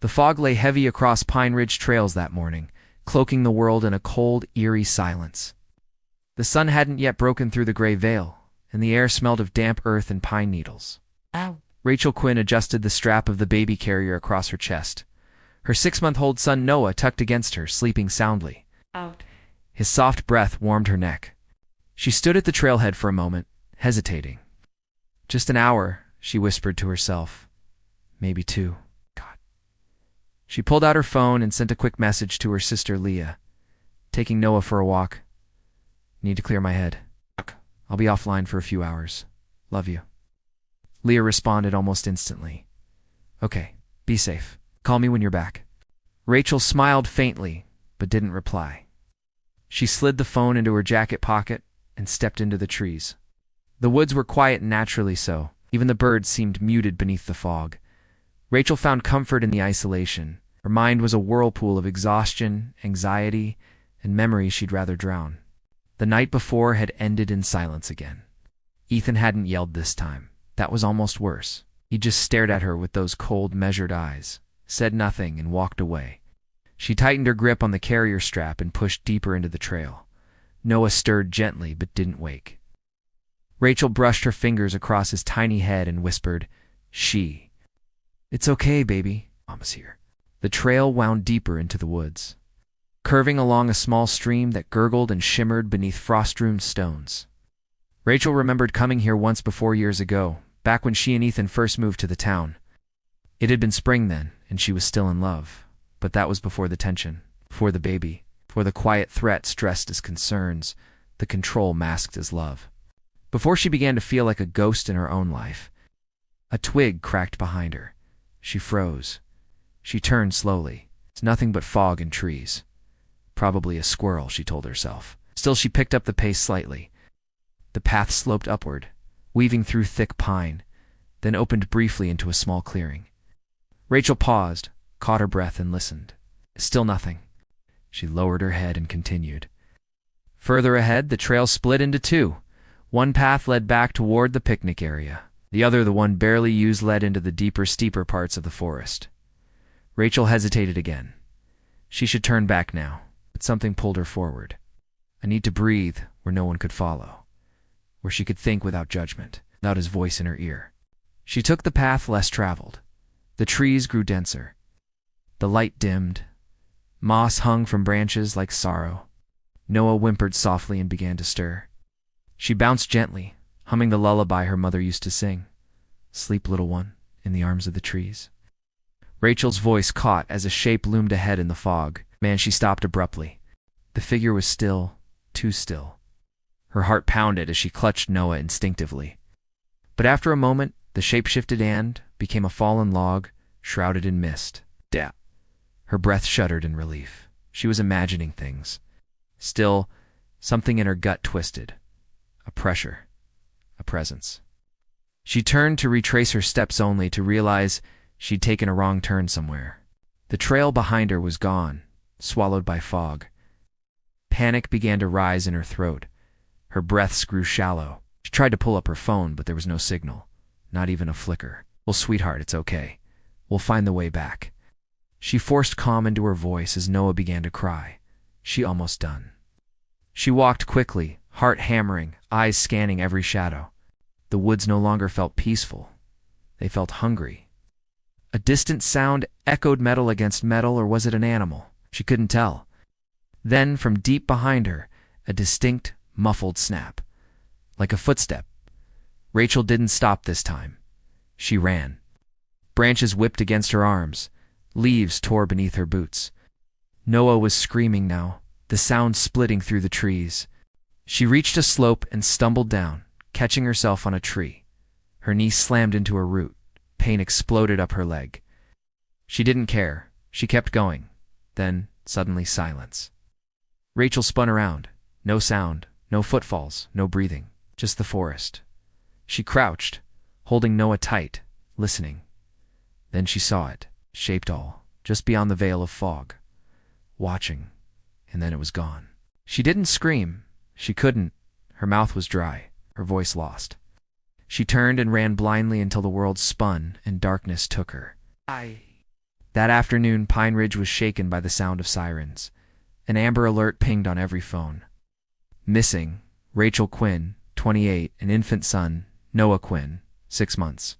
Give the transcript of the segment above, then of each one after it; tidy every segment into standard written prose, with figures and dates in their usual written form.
The fog lay heavy across Pine Ridge trails that morning, cloaking the world in a cold, eerie silence. The sun hadn't yet broken through the gray veil, and the air smelled of damp earth and pine needles. Ow. Rachel Quinn adjusted the strap of the baby carrier across her chest. Her 6-month-old son Noah tucked against her, sleeping soundly. Out. His soft breath warmed her neck. She stood at the trailhead for a moment, hesitating. Just an hour, she whispered to herself. Maybe 2. God. She pulled out her phone and sent a quick message to her sister Leah. Taking Noah for a walk. Need to clear my head. I'll be offline for a few hours. Love you. Leah responded almost instantly. Okay, be safe. Call me when you're back. Rachel smiled faintly, but didn't reply. She slid the phone into her jacket pocket and stepped into the trees. The woods were quiet and naturally so. Even the birds seemed muted beneath the fog. Rachel found comfort in the isolation. Her mind was a whirlpool of exhaustion, anxiety, and memories she'd rather drown. The night before had ended in silence again. Ethan hadn't yelled this time. That was almost worse. He just stared at her with those cold, measured eyes, said nothing, and walked away. She tightened her grip on the carrier strap and pushed deeper into the trail. Noah stirred gently but didn't wake. Rachel brushed her fingers across his tiny head and whispered, "She." "It's okay, baby. Mama's here." The trail wound deeper into the woods, curving along a small stream that gurgled and shimmered beneath frost-ruined stones. Rachel remembered coming here once before years ago, back when she and Ethan first moved to the town. It had been spring then, and she was still in love. But that was before the tension, before the baby, before the quiet threats dressed as concerns, the control masked as love. Before she began to feel like a ghost in her own life. A twig cracked behind her. She froze. She turned slowly. It's nothing but fog and trees. Probably a squirrel, she told herself. Still, she picked up the pace slightly. The path sloped upward, weaving through thick pine, then opened briefly into a small clearing. Rachel paused, caught her breath, and listened. Still nothing. She lowered her head and continued. Further ahead, the trail split into 2. One path led back toward the picnic area. The other, the one barely used, led into the deeper, steeper parts of the forest. Rachel hesitated again. She should turn back now, but something pulled her forward. A need to breathe where no one could follow, where she could think without judgment, without his voice in her ear. She took the path less traveled. The trees grew denser. The light dimmed. Moss hung from branches like sorrow. Noah whimpered softly and began to stir. She bounced gently, humming the lullaby her mother used to sing. "Sleep, little one, in the arms of the trees." Rachel's voice caught as a shape loomed ahead in the fog. Man, she stopped abruptly. The figure was still, too still. Her heart pounded as she clutched Noah instinctively. But after a moment, the shape shifted and became a fallen log, shrouded in mist. Death. Her breath shuddered in relief. She was imagining things. Still, something in her gut twisted. A pressure. A presence. She turned to retrace her steps only to realize she'd taken a wrong turn somewhere. The trail behind her was gone, swallowed by fog. Panic began to rise in her throat. Her breaths grew shallow. She tried to pull up her phone, but there was no signal. Not even a flicker. "Well, sweetheart, it's okay. We'll find the way back." She forced calm into her voice as Noah began to cry. She almost done. She walked quickly, heart hammering, eyes scanning every shadow. The woods no longer felt peaceful. They felt hungry. A distant sound echoed metal against metal, or was it an animal? She couldn't tell. Then, from deep behind her, a distinct, muffled snap. Like a footstep. Rachel didn't stop this time. She ran. Branches whipped against her arms. Leaves tore beneath her boots. Noah was screaming now, the sound splitting through the trees. She reached a slope and stumbled down, catching herself on a tree. Her knee slammed into a root. Pain exploded up her leg. She didn't care. She kept going. Then, suddenly, silence. Rachel spun around. No sound, no footfalls, no breathing. Just the forest. She crouched, holding Noah tight, listening. Then she saw it, shaped all, just beyond the veil of fog. Watching, and then it was gone. She didn't scream. She couldn't. Her mouth was dry, her voice lost. She turned and ran blindly until the world spun and darkness took her. That afternoon, Pine Ridge was shaken by the sound of sirens. An Amber Alert pinged on every phone. Missing, Rachel Quinn, 28, and infant son, Noah Quinn, 6 months.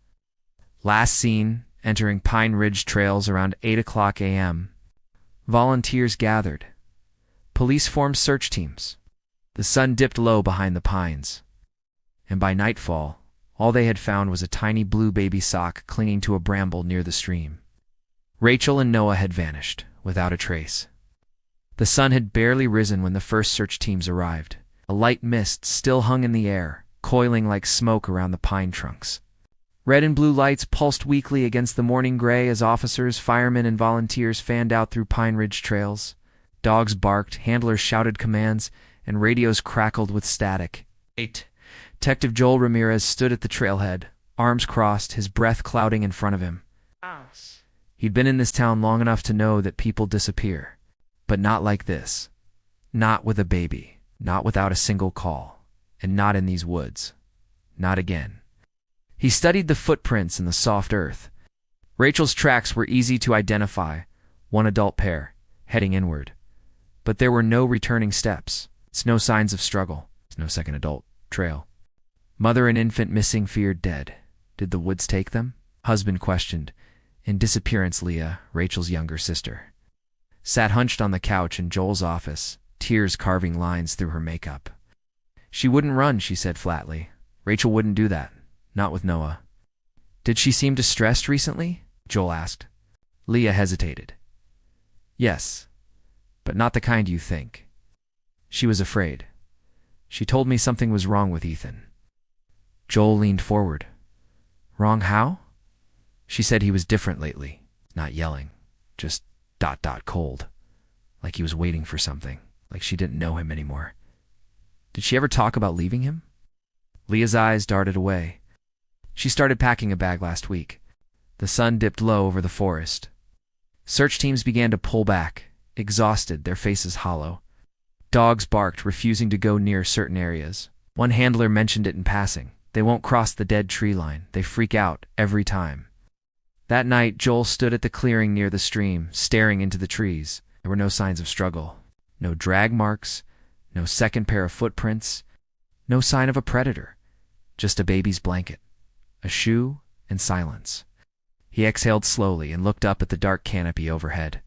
Last seen, entering Pine Ridge trails around 8 o'clock a.m. Volunteers gathered. Police formed search teams. The sun dipped low behind the pines. And by nightfall, all they had found was a tiny blue baby sock clinging to a bramble near the stream. Rachel and Noah had vanished, without a trace. The sun had barely risen when the first search teams arrived. A light mist still hung in the air, coiling like smoke around the pine trunks. Red and blue lights pulsed weakly against the morning gray as officers, firemen, and volunteers fanned out through Pine Ridge trails. Dogs barked, handlers shouted commands, and radios crackled with static. Detective Joel Ramirez stood at the trailhead, arms crossed, his breath clouding in front of him. He'd been in this town long enough to know that people disappear. But not like this. Not with a baby. Not without a single call. And not in these woods. Not again. He studied the footprints in the soft earth. Rachel's tracks were easy to identify, one adult pair, heading inward. But there were no returning steps. It's no signs of struggle. It's no second adult trail. Mother and infant missing, feared dead. Did the woods take them? Husband questioned. In disappearance, Leah, Rachel's younger sister, sat hunched on the couch in Joel's office, tears carving lines through her makeup. She wouldn't run, she said flatly. Rachel wouldn't do that. Not with Noah. Did she seem distressed recently? Joel asked. Leah hesitated. Yes, but not the kind you think. She was afraid. She told me something was wrong with Ethan. Joel leaned forward. Wrong how? She said he was different lately, not yelling, just ... cold. Like he was waiting for something, like she didn't know him anymore. Did she ever talk about leaving him? Leah's eyes darted away. She started packing a bag last week. The sun dipped low over the forest. Search teams began to pull back, exhausted, their faces hollow. Dogs barked, refusing to go near certain areas. One handler mentioned it in passing. They won't cross the dead tree line. They freak out every time. That night, Joel stood at the clearing near the stream, staring into the trees. There were no signs of struggle. No drag marks. No second pair of footprints. No sign of a predator. Just a baby's blanket. A shoe and silence. He exhaled slowly and looked up at the dark canopy overhead.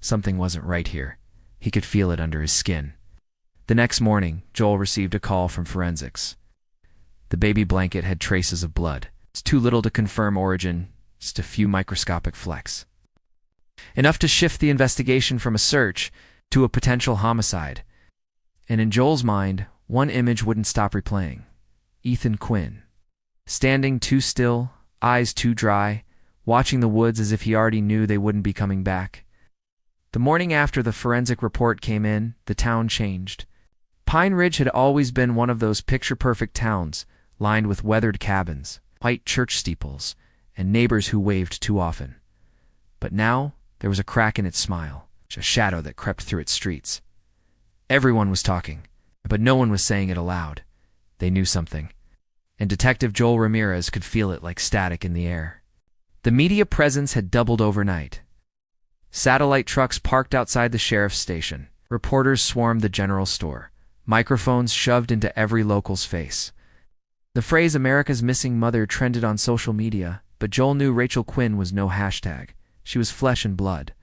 Something wasn't right here. He could feel it under his skin. The next morning, Joel received a call from forensics. The baby blanket had traces of blood. It's too little to confirm origin, just a few microscopic flecks. Enough to shift the investigation from a search to a potential homicide. And in Joel's mind, one image wouldn't stop replaying. Ethan Quinn. Standing too still, eyes too dry, watching the woods as if he already knew they wouldn't be coming back. The morning after the forensic report came in, the town changed. Pine Ridge had always been one of those picture-perfect towns, lined with weathered cabins, white church steeples, and neighbors who waved too often. But now, there was a crack in its smile, a shadow that crept through its streets. Everyone was talking, but no one was saying it aloud. They knew something. And Detective Joel Ramirez could feel it like static in the air. The media presence had doubled overnight. Satellite trucks parked outside the sheriff's station. Reporters swarmed the general store. Microphones shoved into every local's face. The phrase America's Missing Mother trended on social media, but Joel knew Rachel Quinn was no hashtag. She was flesh and blood.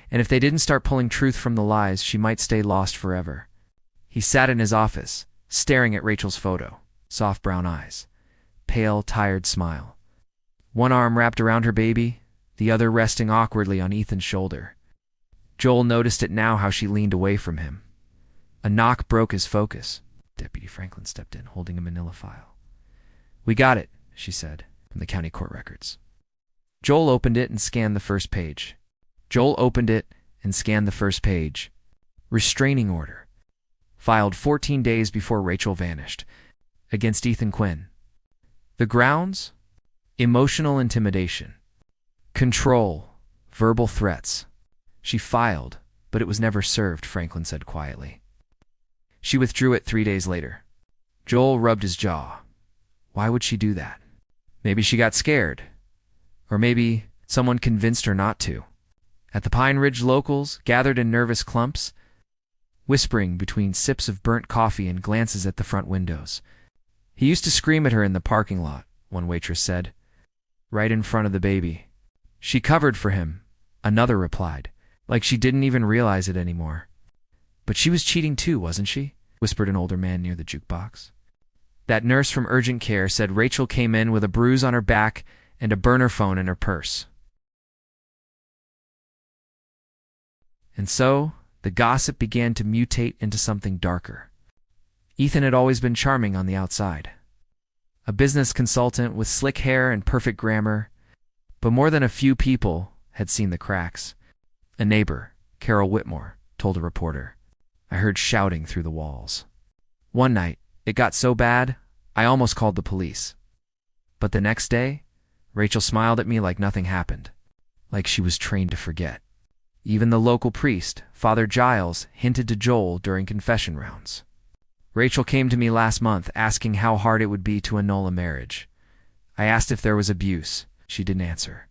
And if they didn't start pulling truth from the lies, she might stay lost forever. He sat in his office, staring at Rachel's photo. Soft brown eyes. Pale, tired smile. One arm wrapped around her baby, the other resting awkwardly on Ethan's shoulder. Joel noticed it now, how she leaned away from him. A knock broke his focus. Deputy Franklin stepped in, holding a manila file. "We got it," she said, from the county court records. Joel opened it and scanned the first page. Restraining order. Filed 14 days before Rachel vanished. Against Ethan Quinn. The grounds? Emotional intimidation. Control. Verbal threats. She filed, but it was never served, Franklin said quietly. She withdrew it 3 days later. Joel rubbed his jaw. Why would she do that? Maybe she got scared. Or maybe Someone convinced her not to. At the Pine Ridge, locals gathered in nervous clumps, whispering between sips of burnt coffee and glances at the front windows. He used to scream at her in the parking lot, one waitress said, right in front of the baby. She covered for him, another replied, like she didn't even realize it anymore. But she was cheating too, wasn't she? Whispered an older man near the jukebox. That nurse from urgent care said Rachel came in with a bruise on her back and a burner phone in her purse. And so, the gossip began to mutate into something darker. Ethan had always been charming on the outside. A business consultant with slick hair and perfect grammar, but more than a few people had seen the cracks. A neighbor, Carol Whitmore, told a reporter. I heard shouting through the walls. One night, it got so bad, I almost called the police. But the next day, Rachel smiled at me like nothing happened, like she was trained to forget. Even the local priest, Father Giles, hinted to Joel during confession rounds. Rachel came to me last month asking how hard it would be to annul a marriage. I asked if there was abuse. She didn't answer.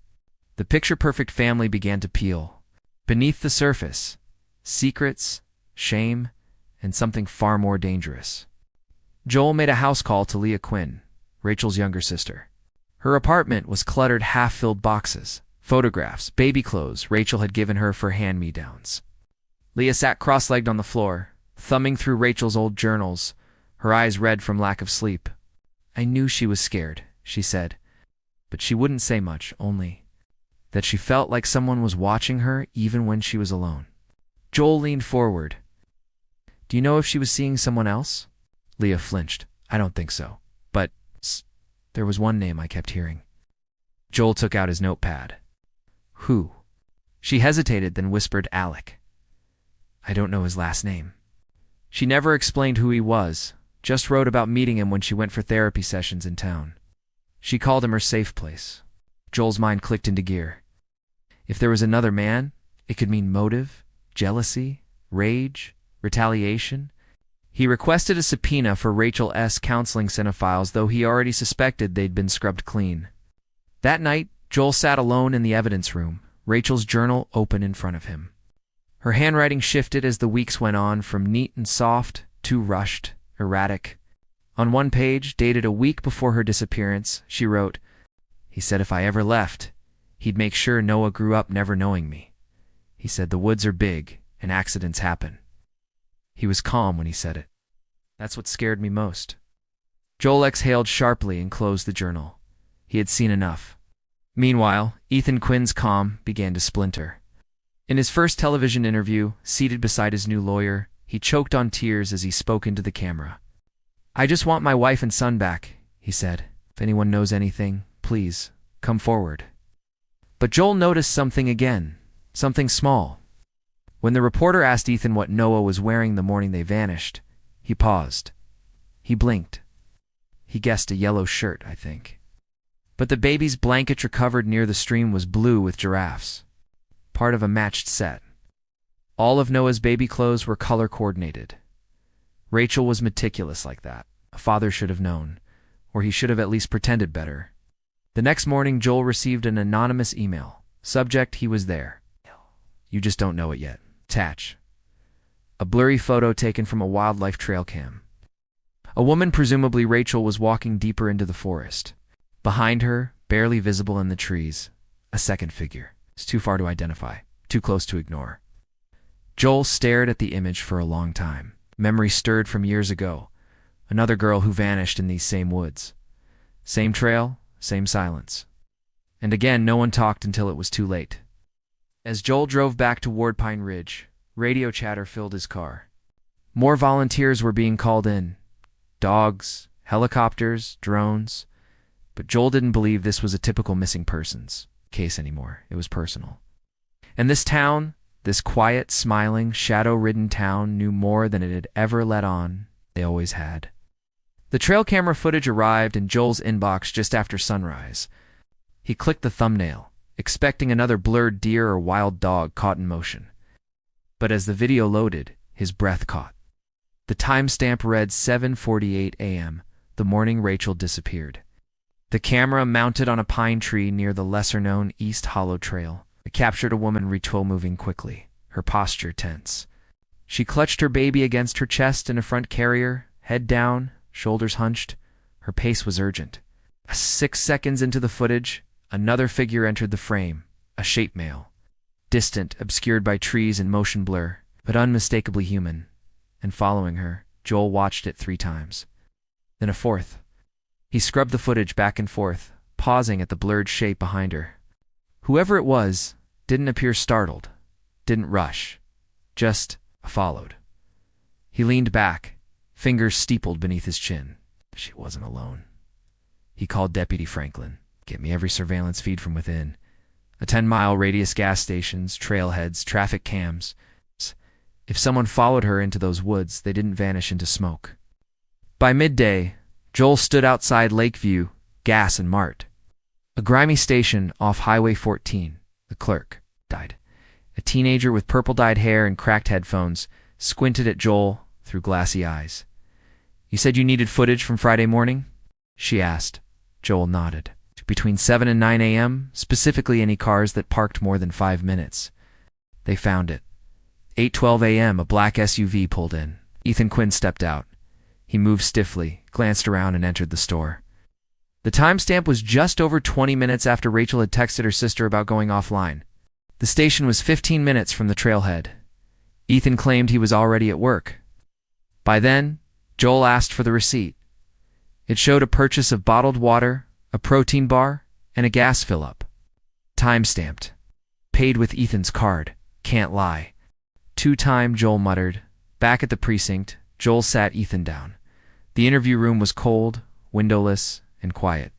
The picture-perfect family began to peel. Beneath the surface, secrets, shame, and something far more dangerous. Joel made a house call to Leah Quinn, Rachel's younger sister. Her apartment was cluttered half-filled boxes, photographs, baby clothes Rachel had given her for hand-me-downs. Leah sat cross-legged on the floor, thumbing through Rachel's old journals, her eyes red from lack of sleep. I knew she was scared, she said, but she wouldn't say much, only that she felt like someone was watching her even when she was alone. Joel leaned forward. Do you know if she was seeing someone else? Leah flinched. I don't think so. But there was one name I kept hearing. Joel took out his notepad. Who? She hesitated, then whispered Alec. I don't know his last name. She never explained who he was, just wrote about meeting him when she went for therapy sessions in town. She called him her safe place. Joel's mind clicked into gear. If there was another man, it could mean motive, jealousy, rage, retaliation. He requested a subpoena for Rachel S. counseling cinephiles, though he already suspected they'd been scrubbed clean. That night, Joel sat alone in the evidence room, Rachel's journal open in front of him. Her handwriting shifted as the weeks went on, from neat and soft to rushed, erratic. On one page, dated a week before her disappearance, she wrote, He said if I ever left, he'd make sure Noah grew up never knowing me. He said the woods are big and accidents happen. He was calm when he said it. That's what scared me most. Joel exhaled sharply and closed the journal. He had seen enough. Meanwhile, Ethan Quinn's calm began to splinter. In his first television interview, seated beside his new lawyer, he choked on tears as he spoke into the camera. I just want my wife and son back, he said. If anyone knows anything, please, come forward. But Joel noticed something again, something small. When the reporter asked Ethan what Noah was wearing the morning they vanished, he paused. He blinked. He guessed a yellow shirt, I think. But the baby's blanket recovered near the stream was blue with giraffes, part of a matched set. All of Noah's baby clothes were color-coordinated. Rachel was meticulous like that. A father should have known, or he should have at least pretended better. The next morning, Joel received an anonymous email. Subject, he was there. You just don't know it yet. Attach. A blurry photo taken from a wildlife trail cam. A woman, presumably Rachel, was walking deeper into the forest. Behind her, barely visible in the trees, a second figure. It's too far to identify, too close to ignore. Joel stared at the image for a long time. Memory stirred from years ago. Another girl who vanished in these same woods. Same trail, same silence. And again, no one talked until it was too late. As Joel drove back toward Pine Ridge, radio chatter filled his car. More volunteers were being called in. Dogs, helicopters, drones. But Joel didn't believe this was a typical missing persons case anymore. It was personal. And this town, this quiet, smiling, shadow-ridden town, knew more than it had ever let on. They always had. The trail camera footage arrived in Joel's inbox just after sunrise. He clicked the thumbnail, expecting another blurred deer or wild dog caught in motion. But as the video loaded, his breath caught. The timestamp read 7:48 a.m., the morning Rachel disappeared. The camera mounted on a pine tree near the lesser-known East Hollow Trail. It captured a woman moving quickly, her posture tense. She clutched her baby against her chest in a front carrier, head down, shoulders hunched. Her pace was urgent. 6 seconds into the footage, another figure entered the frame, a shape male. Distant, obscured by trees and motion blur, but unmistakably human. And following her, Joel watched it 3 times. Then a fourth. He scrubbed the footage back and forth, pausing at the blurred shape behind her. Whoever it was didn't appear startled, didn't rush, just followed. He leaned back, fingers steepled beneath his chin. She wasn't alone. He called Deputy Franklin. Get me every surveillance feed from within. A 10-mile radius gas stations, trailheads, traffic cams. If someone followed her into those woods, they didn't vanish into smoke. By midday, Joel stood outside Lakeview, Gas and Mart. A grimy station off Highway 14. The clerk died. A teenager with purple-dyed hair and cracked headphones squinted at Joel through glassy eyes. You said you needed footage from Friday morning? She asked. Joel nodded. Between 7 and 9 a.m., specifically any cars that parked more than 5 minutes. They found it. 8:12 a.m., a black SUV pulled in. Ethan Quinn stepped out. He moved stiffly, glanced around, and entered the store. The timestamp was just over 20 minutes after Rachel had texted her sister about going offline. The station was 15 minutes from the trailhead. Ethan claimed he was already at work. By then, Joel asked for the receipt. It showed a purchase of bottled water, a protein bar, and a gas fill-up. Time-stamped. Paid with Ethan's card. Can't lie. Two-time, Joel muttered. Back at the precinct, Joel sat Ethan down. The interview room was cold, windowless, and quiet.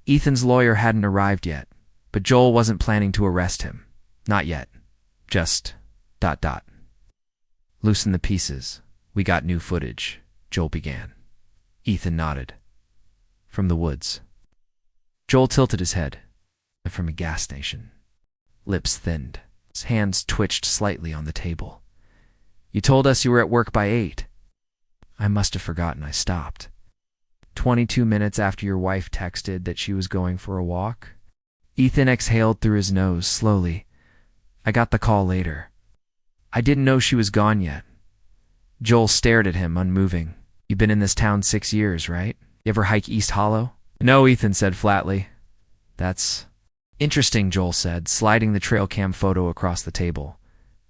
Ethan's lawyer hadn't arrived yet, but Joel wasn't planning to arrest him. Not yet. Just ... Loosen the pieces. We got new footage, Joel began. Ethan nodded. From the woods. Joel tilted his head. From a gas station. Lips thinned. His hands twitched slightly on the table. You told us you were at work by 8. I must have forgotten I stopped. 22 minutes after your wife texted that she was going for a walk? Ethan exhaled through his nose slowly. I got the call later. I didn't know she was gone yet. Joel stared at him, unmoving. You've been in this town 6 years, right? You ever hike East Hollow? No, Ethan said flatly. That's interesting, Joel said, sliding the trail cam photo across the table.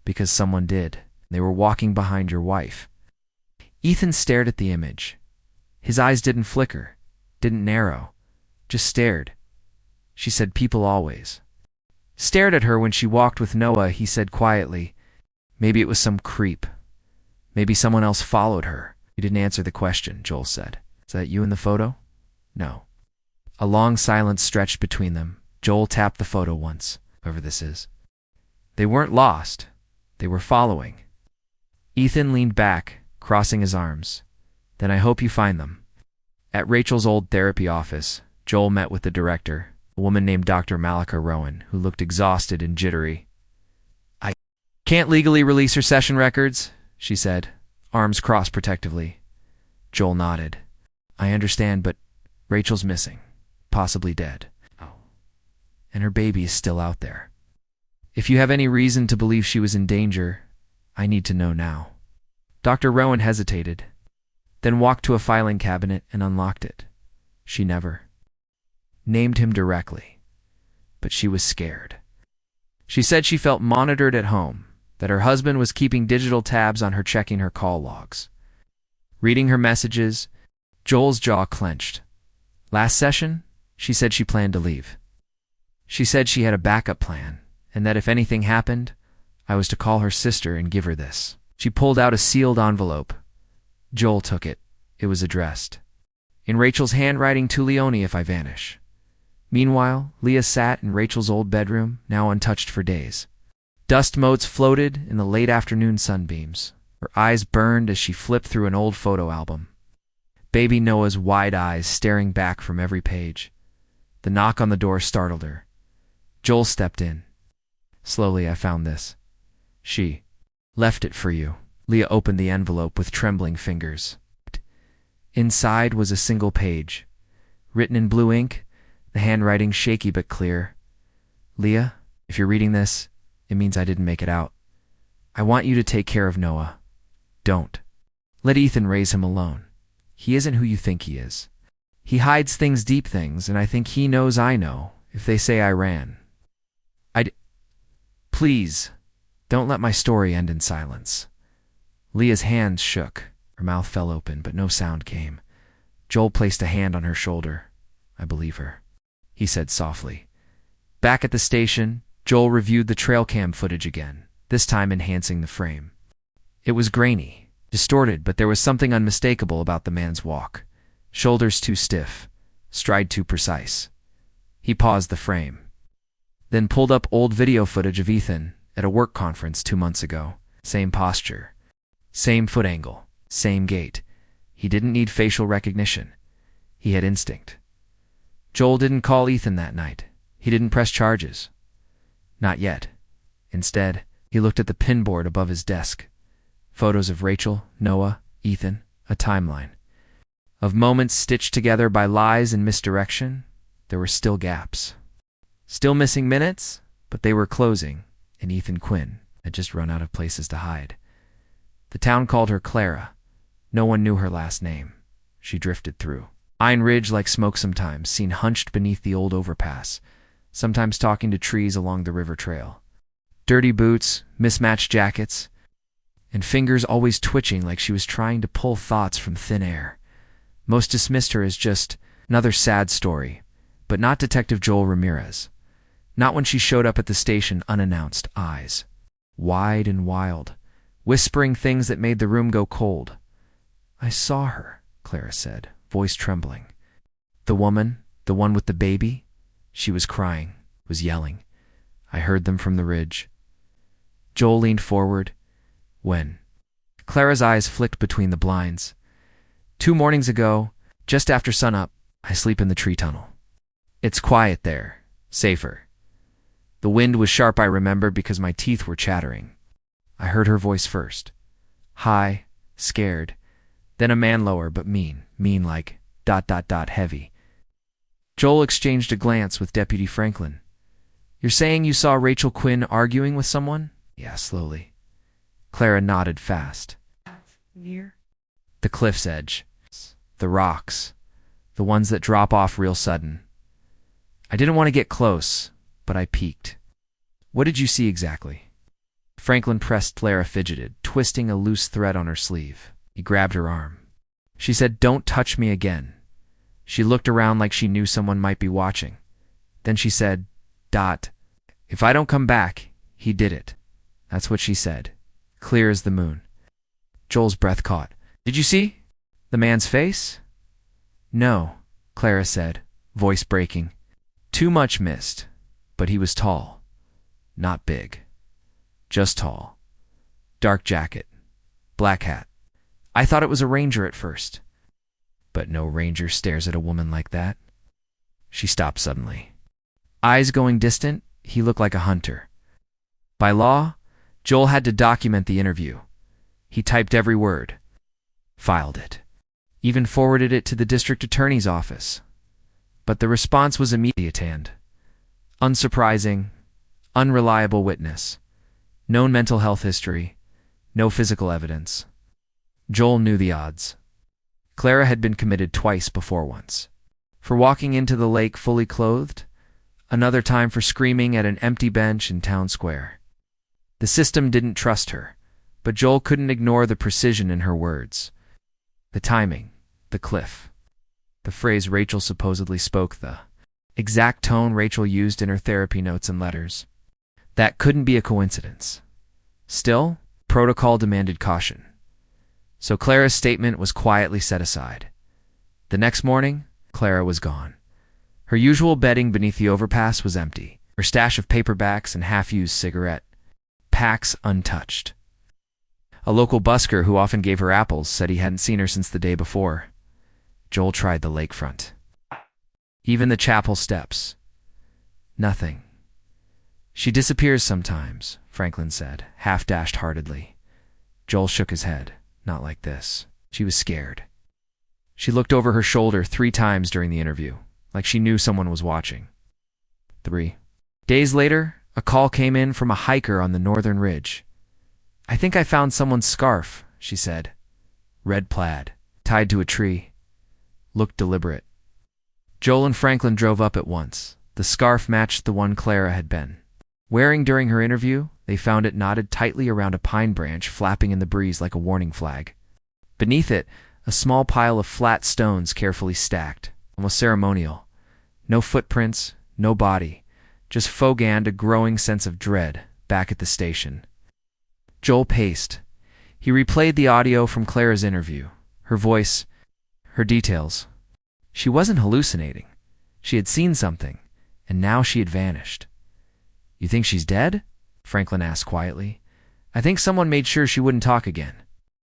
Because someone did. They were walking behind your wife. Ethan stared at the image. His eyes didn't flicker, didn't narrow, just stared. She said people always. Stared at her when she walked with Noah, he said quietly. Maybe it was some creep. Maybe someone else followed her. You didn't answer the question, Joel said. Is that you in the photo? No. A long silence stretched between them. Joel tapped the photo once, whoever this is. They weren't lost. They were following. Ethan leaned back, crossing his arms. Then I hope you find them. At Rachel's old therapy office, Joel met with the director, a woman named Dr. Malika Rowan, who looked exhausted and jittery. I can't legally release her session records, she said, arms crossed protectively. Joel nodded. I understand, but Rachel's missing, possibly dead. Oh. And her baby is still out there. If you have any reason to believe she was in danger, I need to know now. Dr. Rowan hesitated, then walked to a filing cabinet and unlocked it. She never named him directly, but she was scared. She said she felt monitored at home, that her husband was keeping digital tabs on her, checking her call logs. Reading her messages, Joel's jaw clenched. Last session, she said she planned to leave. She said she had a backup plan, and that if anything happened, I was to call her sister and give her this. She pulled out a sealed envelope. Joel took it. It was addressed. In Rachel's handwriting, to Leonie if I vanish. Meanwhile, Leah sat in Rachel's old bedroom, now untouched for days. Dust motes floated in the late afternoon sunbeams. Her eyes burned as she flipped through an old photo album. Baby Noah's wide eyes staring back from every page. The knock on the door startled her. Joel stepped in. Slowly, I found this. She left it for you. Leah opened the envelope with trembling fingers. Inside was a single page. Written in blue ink, the handwriting shaky but clear. Leah, if you're reading this, it means I didn't make it out. I want you to take care of Noah. Don't. Let Ethan raise him alone. He isn't who you think he is. He hides things, deep things, and I think he knows I know if they say I ran. Please, don't let my story end in silence. Leah's hands shook. Her mouth fell open, but no sound came. Joel placed a hand on her shoulder. I believe her, he said softly. Back at the station, Joel reviewed the trail cam footage again, this time enhancing the frame. It was grainy, distorted, but there was something unmistakable about the man's walk. Shoulders too stiff, stride too precise. He paused the frame, then pulled up old video footage of Ethan at a work conference 2 months ago. Same posture, same foot angle, same gait. He didn't need facial recognition. He had instinct. Joel didn't call Ethan that night. He didn't press charges. Not yet. Instead, he looked at the pinboard above his desk. Photos of Rachel, Noah, Ethan, a timeline. Of moments stitched together by lies and misdirection, there were still gaps. Still missing minutes, but they were closing, and Ethan Quinn had just run out of places to hide. The town called her Clara. No one knew her last name. She drifted through Iron Ridge like smoke sometimes, seen hunched beneath the old overpass, sometimes talking to trees along the river trail. Dirty boots, mismatched jackets, and fingers always twitching like she was trying to pull thoughts from thin air. Most dismissed her as just another sad story, but not Detective Joel Ramirez. Not when she showed up at the station unannounced, eyes wide and wild, whispering things that made the room go cold. I saw her, Clara said, voice trembling. The woman, the one with the baby? She was crying, was yelling. I heard them from the ridge. Joel leaned forward. When? Clara's eyes flicked between the blinds. 2 mornings ago, just after sunup, I sleep in the tree tunnel. It's quiet there, safer. The wind was sharp, I remember, because my teeth were chattering. I heard her voice first. High, scared. Then a man lower, but mean like ... heavy. Joel exchanged a glance with Deputy Franklin. You're saying you saw Rachel Quinn arguing with someone? Yeah, slowly. Clara nodded fast. Near? The cliff's edge. The rocks. The ones that drop off real sudden. I didn't want to get close, but I peeked. What did you see exactly? Franklin pressed. Clara fidgeted, twisting a loose thread on her sleeve. He grabbed her arm. She said, "Don't touch me again." She looked around like she knew someone might be watching. Then she said, "If I don't come back, he did it." That's what she said, clear as the moon. Joel's breath caught. Did you see the man's face? No, Clara said, voice breaking. Too much mist, but he was tall. Not big. Just tall. Dark jacket. Black hat. I thought it was a ranger at first. But no ranger stares at a woman like that. She stopped suddenly. Eyes going distant, he looked like a hunter. By law, Joel had to document the interview. He typed every word. Filed it. Even forwarded it to the district attorney's office. But the response was immediate and unsurprising, unreliable witness, known mental health history, no physical evidence. Joel knew the odds. Clara had been committed twice before, once for walking into the lake fully clothed, another time for screaming at an empty bench in town square. The system didn't trust her, but Joel couldn't ignore the precision in her words. The timing, the cliff. The phrase Rachel supposedly spoke, the exact tone Rachel used in her therapy notes and letters. That couldn't be a coincidence. Still, protocol demanded caution. So Clara's statement was quietly set aside. The next morning, Clara was gone. Her usual bedding beneath the overpass was empty, her stash of paperbacks and half-used cigarette packs untouched. A local busker who often gave her apples said he hadn't seen her since the day before. Joel tried the lakefront. Even the chapel steps. Nothing. She disappears sometimes, Franklin said, half-dashed heartedly. Joel shook his head. Not like this. She was scared. She looked over her shoulder 3 times during the interview. like she knew someone was watching. 3 days later, a call came in from a hiker on the northern ridge. "I think I found someone's scarf," she said. Red plaid, tied to a tree. Looked deliberate. Joel and Franklin drove up at once. The scarf matched the one Clara had been wearing during her interview. They found it knotted tightly around a pine branch, flapping in the breeze like a warning flag. Beneath it, a small pile of flat stones carefully stacked, almost ceremonial. No footprints, no body, just Fogand, a growing sense of dread, back at the station. Joel paced. He replayed the audio from Clara's interview. Her voice, her details. She wasn't hallucinating. She had seen something, and now she had vanished. "You think she's dead?" Franklin asked quietly. "I think someone made sure she wouldn't talk again."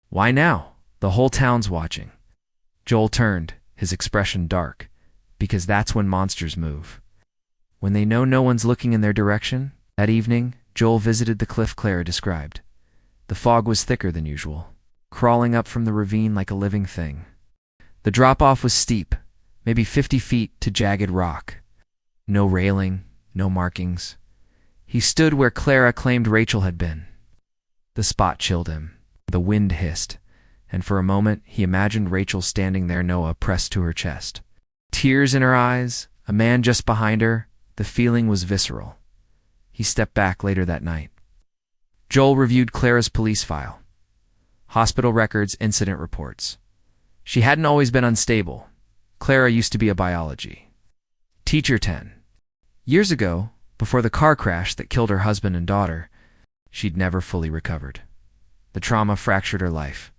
"Why now? The whole town's watching." Joel turned, his expression dark. "Because that's when monsters move. When they know no one's looking in their direction." That evening, Joel visited the cliff Clara described. The fog was thicker than usual, crawling up from the ravine like a living thing. The drop-off was steep, maybe 50 feet to jagged rock. No railing, no markings. He stood where Clara claimed Rachel had been. The spot chilled him. The wind hissed, and for a moment he imagined Rachel standing there, Noah pressed to her chest. Tears in her eyes, a man just behind her. The feeling was visceral. He stepped back later that night. Joel reviewed Clara's police file. Hospital records, incident reports. She hadn't always been unstable. Clara used to be a biology teacher 10 years ago, before the car crash that killed her husband and daughter. She'd never fully recovered. The trauma fractured her life.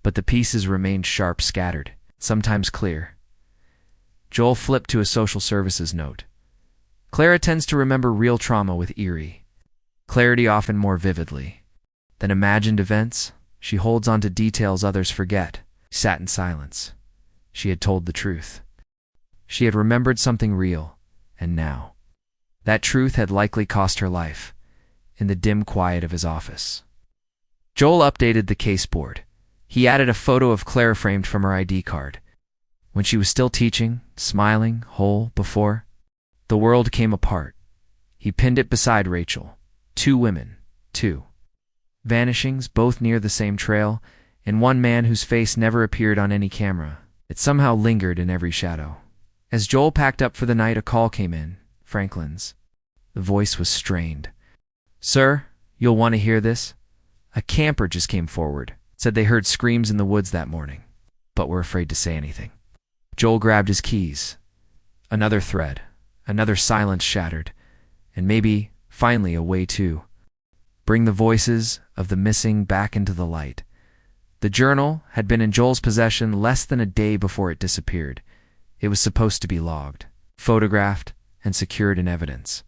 But the pieces remained sharp, scattered, sometimes clear. Joel flipped to a social services note. Clara tends to remember real trauma with eerie clarity, often more vividly than imagined events. She holds on to details others forget. Sat in silence. She had told the truth. She had remembered something real, and now that truth had likely cost her life. In the dim quiet of his office, Joel updated the case board. He added a photo of Clara framed from her ID card. When she was still teaching, smiling, whole, before the world came apart. He pinned it beside Rachel. 2 women, 2 vanishings, both near the same trail, and one man whose face never appeared on any camera. It somehow lingered in every shadow. As Joel packed up for the night, a call came in. Franklin's. The voice was strained. "Sir, you'll want to hear this. A camper just came forward. Said they heard screams in the woods that morning, but were afraid to say anything." Joel grabbed his keys. Another thread, another silence shattered, and maybe, finally, a way to bring the voices of the missing back into the light. The journal had been in Joel's possession less than a day before it disappeared. It was supposed to be logged, photographed, and secured in evidence.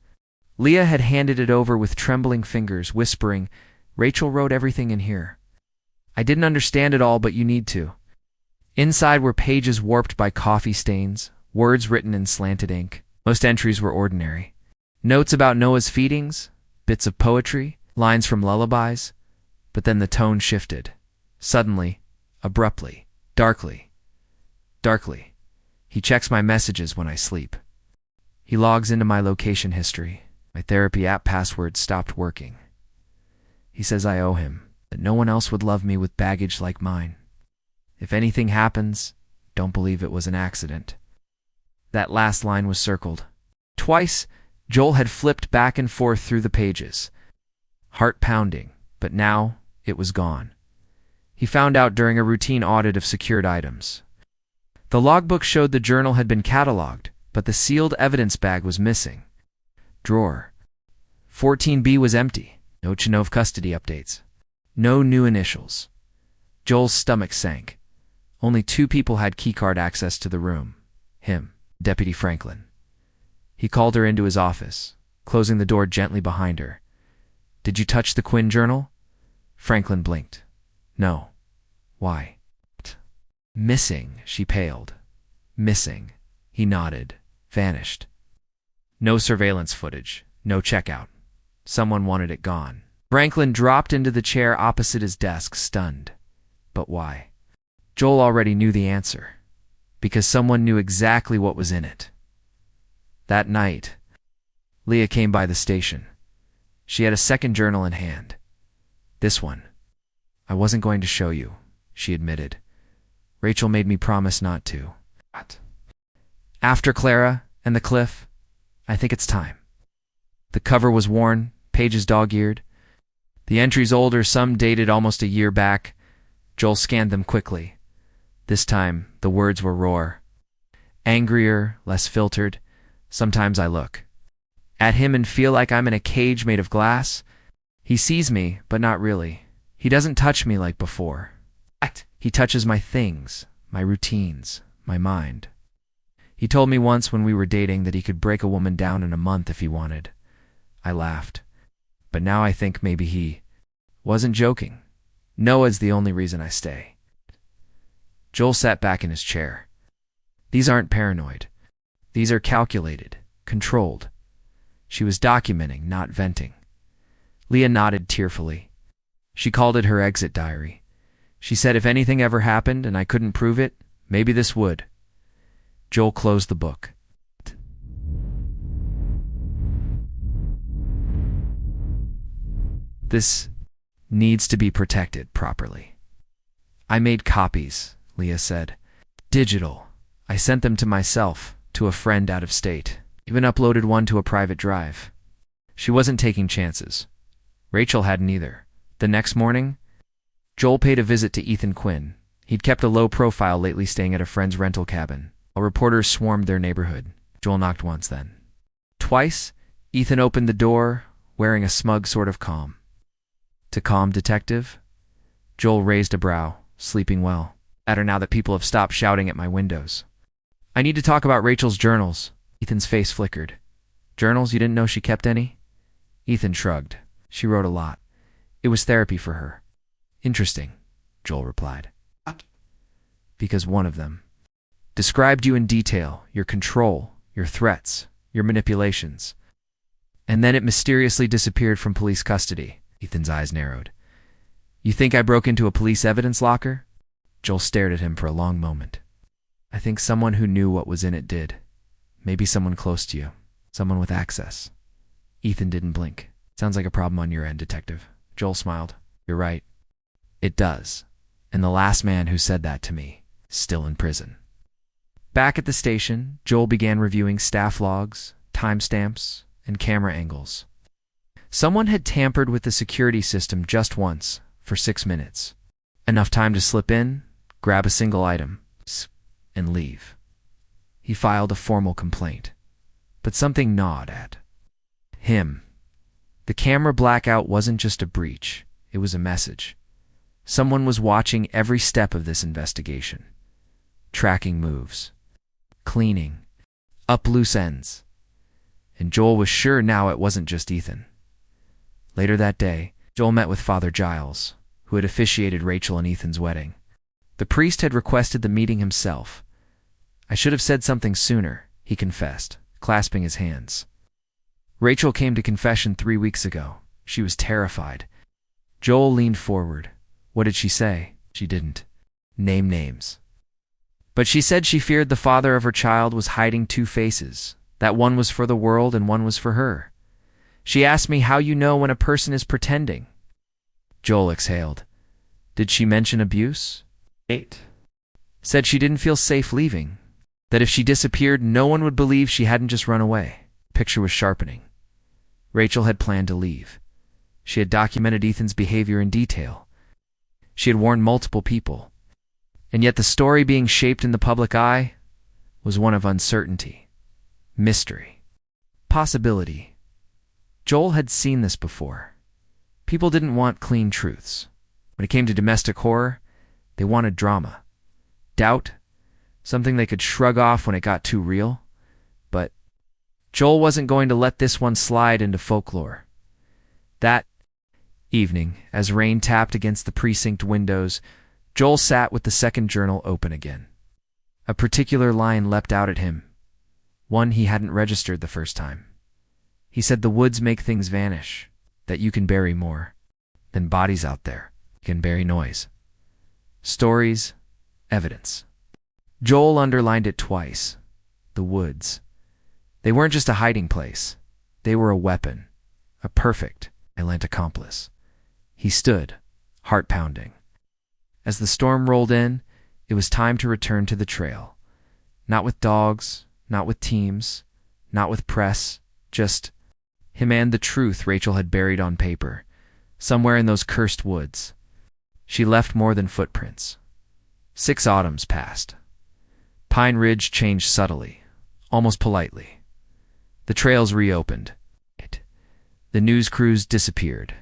Leah had handed it over with trembling fingers, whispering, "Rachel wrote everything in here. I didn't understand it all, but you need to." Inside were pages warped by coffee stains, words written in slanted ink. Most entries were ordinary. Notes about Noah's feedings, bits of poetry, lines from lullabies. But then the tone shifted. Suddenly, abruptly, darkly. "He checks my messages when I sleep. He logs into my location history. My therapy app password stopped working. He says I owe him, that no one else would love me with baggage like mine. If anything happens, don't believe it was an accident." That last line was circled. Twice, Joel had flipped back and forth through the pages, heart pounding, but now it was gone. He found out during a routine audit of secured items. The logbook showed the journal had been cataloged, but the sealed evidence bag was missing. Drawer 14B was empty. No Chenov custody updates. No new initials. Joel's stomach sank. Only 2 people had keycard access to the room. Him, Deputy Franklin. He called her into his office, closing the door gently behind her. "Did you touch the Quinn journal?" Franklin blinked. "No." "Why?" "Missing," she paled. "Missing." He nodded. "Vanished. No surveillance footage. No checkout. Someone wanted it gone." Franklin dropped into the chair opposite his desk, stunned. But why? Joel already knew the answer. because someone knew exactly what was in it. That night, Leah came by the station. She had a second journal in hand. This one. I wasn't going to show you, she admitted. Rachel made me promise not to. What? After Clara and the cliff, I think it's time. The cover was worn, pages dog-eared. The entries older, some dated almost a year back. Joel scanned them quickly. This time, the words were raw. Angrier, less filtered. Sometimes I look at him and feel like I'm in a cage made of glass. He sees me, but not really. He doesn't touch me like before. He touches my things, my routines, my mind. He told me once when we were dating that he could break a woman down in a month if he wanted. I laughed. But now I think maybe he wasn't joking. Noah's the only reason I stay. Joel sat back in his chair. These aren't paranoid. These are calculated, controlled. She was documenting, not venting. Leah nodded tearfully. She called it her exit diary. She said if anything ever happened and I couldn't prove it, maybe this would. Joel closed the book. This needs to be protected properly. I made copies, Leah said. Digital. I sent them to myself, to a friend out of state. Even uploaded one to a private drive. She wasn't taking chances. Rachel hadn't either. The next morning, Joel paid a visit to Ethan Quinn. He'd kept a low profile lately, staying at a friend's rental cabin. While reporters swarmed their neighborhood. Joel knocked once, then twice. Ethan opened the door, wearing a smug sort of calm. To calm, detective? Joel raised a brow, sleeping well. Better now that people have stopped shouting at my windows. I need to talk about Rachel's journals. Ethan's face flickered. Journals? You didn't know she kept any? Ethan shrugged. She wrote a lot. It was therapy for her. Interesting, Joel replied. What? Because one of them described you in detail, your control, your threats, your manipulations. And then it mysteriously disappeared from police custody. Ethan's eyes narrowed. You think I broke into a police evidence locker? Joel stared at him for a long moment. I think someone who knew what was in it did. Maybe someone close to you. Someone with access. Ethan didn't blink. Sounds like a problem on your end, detective. Joel smiled. You're right. It does. And the last man who said that to me is still in prison. Back at the station, Joel began reviewing staff logs, timestamps, and camera angles. Someone had tampered with the security system just once, for 6 minutes. Enough time to slip in, grab a single item, and leave. He filed a formal complaint. But something gnawed at him. The camera blackout wasn't just a breach, it was a message. Someone was watching every step of this investigation. Tracking moves. Cleaning. Up loose ends. And Joel was sure now it wasn't just Ethan. Later that day, Joel met with Father Giles, who had officiated Rachel and Ethan's wedding. The priest had requested the meeting himself. I should have said something sooner, he confessed, clasping his hands. Rachel came to confession 3 weeks ago. She was terrified. Joel leaned forward. What did she say? She didn't name names. But she said she feared the father of her child was hiding 2 faces, that one was for the world and one was for her. She asked me how you know when a person is pretending. Joel exhaled. Did she mention abuse? 8. Said she didn't feel safe leaving. That if she disappeared, no one would believe she hadn't just run away. Picture was sharpening. Rachel had planned to leave. She had documented Ethan's behavior in detail. She had warned multiple people. And yet the story being shaped in the public eye was one of uncertainty, mystery, possibility. Joel had seen this before. People didn't want clean truths. When it came to domestic horror, they wanted drama, doubt, something they could shrug off when it got too real. But Joel wasn't going to let this one slide into folklore. That evening, as rain tapped against the precinct windows, Joel sat with the second journal open again. A particular line leapt out at him, one he hadn't registered the first time. He said the woods make things vanish, that you can bury more than bodies out there. You can bury noise. Stories, evidence. Joel underlined it twice. The woods. They weren't just a hiding place. They were a weapon. A perfect silent accomplice. He stood, heart pounding. As the storm rolled in, it was time to return to the trail. Not with dogs, not with teams, not with press, just him and the truth Rachel had buried on paper, somewhere in those cursed woods. She left more than footprints. 6 autumns passed. Pine Ridge changed subtly, almost politely. The trails reopened. The news crews disappeared.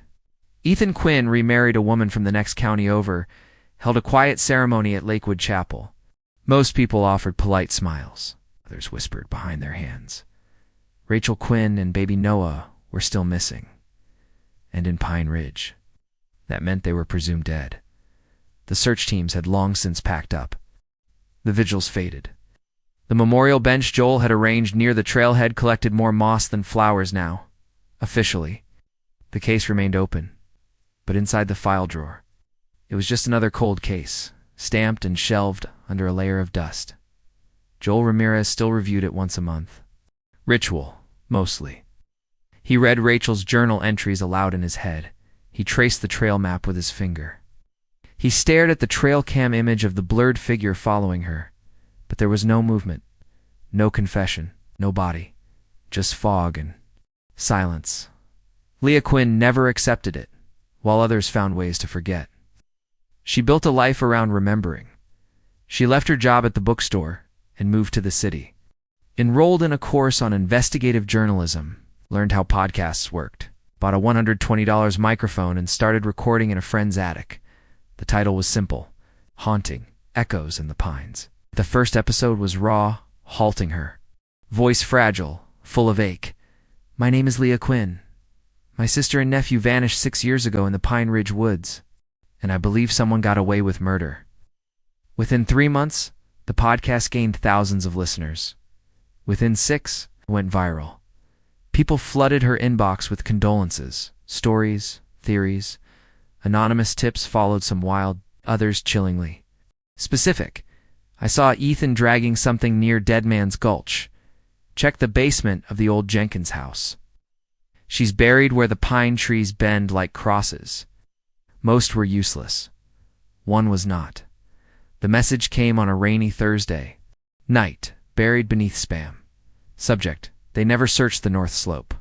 Ethan Quinn remarried a woman from the next county over, held a quiet ceremony at Lakewood Chapel. Most people offered polite smiles. Others whispered behind their hands. Rachel Quinn and baby Noah were still missing. And in Pine Ridge. That meant they were presumed dead. The search teams had long since packed up. The vigils faded. The memorial bench Joel had arranged near the trailhead collected more moss than flowers now. Officially, the case remained open. But inside the file drawer, it was just another cold case, stamped and shelved under a layer of dust. Joel Ramirez still reviewed it once a month. Ritual, mostly. He read Rachel's journal entries aloud in his head. He traced the trail map with his finger. He stared at the trail cam image of the blurred figure following her, but there was no movement, no confession, no body, just fog and silence. Leah Quinn never accepted it, while others found ways to forget. She built a life around remembering. She left her job at the bookstore and moved to the city. Enrolled in a course on investigative journalism, learned how podcasts worked, bought a $120 microphone and started recording in a friend's attic. The title was simple, Haunting, Echoes in the Pines. The first episode was raw, halting her. Voice fragile, full of ache. My name is Leah Quinn. My sister and nephew vanished 6 years ago in the Pine Ridge woods, and I believe someone got away with murder. Within 3 months, the podcast gained thousands of listeners. Within 6, it went viral. People flooded her inbox with condolences, stories, theories. Anonymous tips followed some wild, others chillingly specific. I saw Ethan dragging something near Dead Man's Gulch. Check the basement of the old Jenkins house. She's buried where the pine trees bend like crosses. Most were useless. One was not. The message came on a rainy Thursday night, buried beneath spam. Subject: they never searched the North Slope.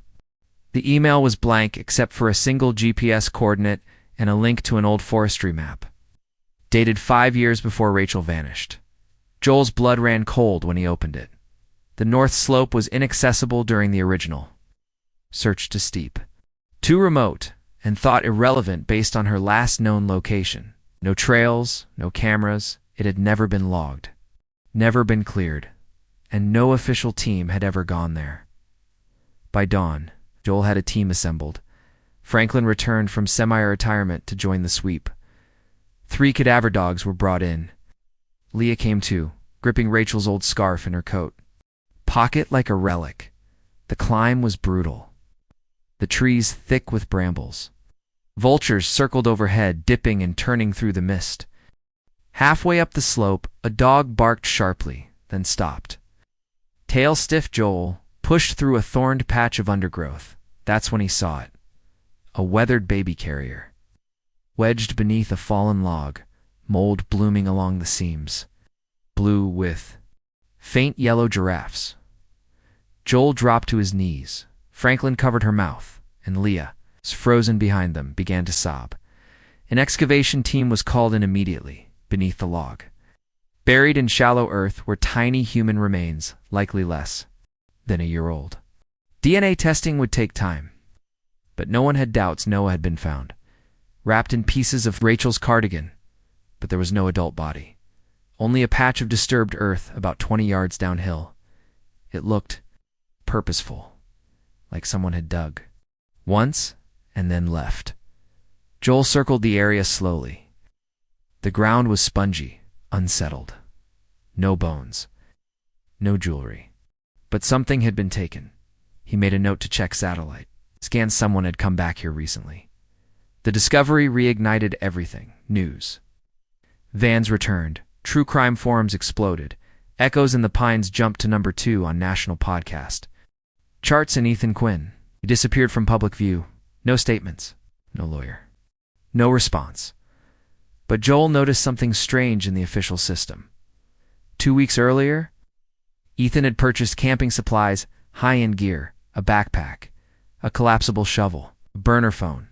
The email was blank except for a single GPS coordinate and a link to an old forestry map. Dated 5 years before Rachel vanished. Joel's blood ran cold when he opened it. The North Slope was inaccessible during the original. Search too steep. Too remote, and thought irrelevant based on her last known location. No trails, no cameras, it had never been logged. Never been cleared. And no official team had ever gone there. By dawn, Joel had a team assembled. Franklin returned from semi-retirement to join the sweep. 3 cadaver dogs were brought in. Leah came too, gripping Rachel's old scarf in her coat. Pocket like a relic. The climb was brutal. The trees thick with brambles. Vultures circled overhead, dipping and turning through the mist. Halfway up the slope, a dog barked sharply, then stopped. Tail stiff, Joel pushed through a thorned patch of undergrowth. That's when he saw it. A weathered baby carrier. Wedged beneath a fallen log, mold blooming along the seams. Blue with faint yellow giraffes. Joel dropped to his knees. Franklin covered her mouth, and Leah, frozen behind them, began to sob. An excavation team was called in immediately, beneath the log. Buried in shallow earth were tiny human remains, likely less than a year old. DNA testing would take time, but no one had doubts Noah had been found, wrapped in pieces of Rachel's cardigan, but there was no adult body. Only a patch of disturbed earth about 20 yards downhill. It looked purposeful, like someone had dug once and then left. Joel circled the area slowly. The ground was spongy, unsettled. No bones. No jewelry. But something had been taken. He made a note to check satellite. Scanned someone had come back here recently. The discovery reignited everything. News. Vans returned. True crime forums exploded. Echoes in the Pines jumped to number 2 on national podcast charts, and Ethan Quinn, he disappeared from public view. No statements, no lawyer, no response. But Joel noticed something strange in the official system. 2 weeks earlier, Ethan had purchased camping supplies, high-end gear, a backpack, a collapsible shovel, a burner phone,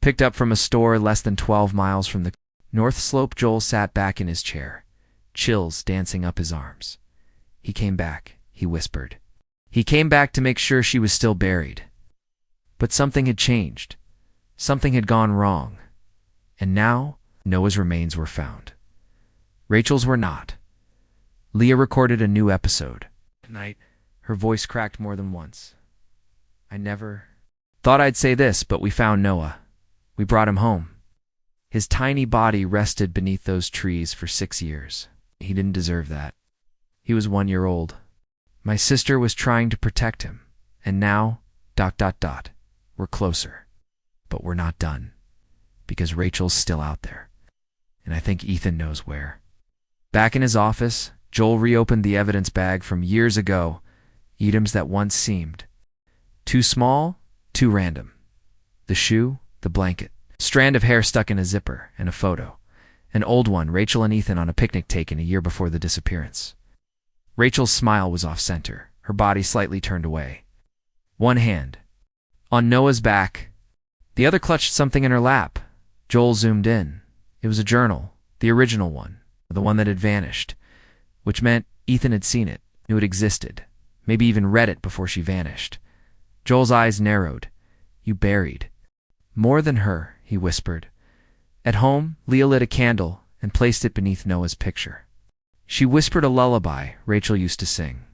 picked up from a store less than 12 miles from the North Slope. Joel sat back in his chair, chills dancing up his arms. He came back, he whispered. He came back to make sure she was still buried. But something had changed. Something had gone wrong. And now, Noah's remains were found. Rachel's were not. Leah recorded a new episode. Tonight, her voice cracked more than once. I never thought I'd say this, but we found Noah. We brought him home. His tiny body rested beneath those trees for 6 years. He didn't deserve that. He was 1 year old. My sister was trying to protect him. And now, ... we're closer. But we're not done. Because Rachel's still out there. And I think Ethan knows where. Back in his office, Joel reopened the evidence bag from years ago, items that once seemed too small, too random. The shoe, the blanket, strand of hair stuck in a zipper, and a photo. An old one, Rachel and Ethan on a picnic taken a year before the disappearance. Rachel's smile was off-center, her body slightly turned away. One hand on Noah's back, the other clutched something in her lap. Joel zoomed in. It was a journal, the original one, the one that had vanished, which meant Ethan had seen it, knew it existed, maybe even read it before she vanished. Joel's eyes narrowed. You buried more than her, he whispered. At home, Leah lit a candle and placed it beneath Noah's picture. She whispered a lullaby Rachel used to sing.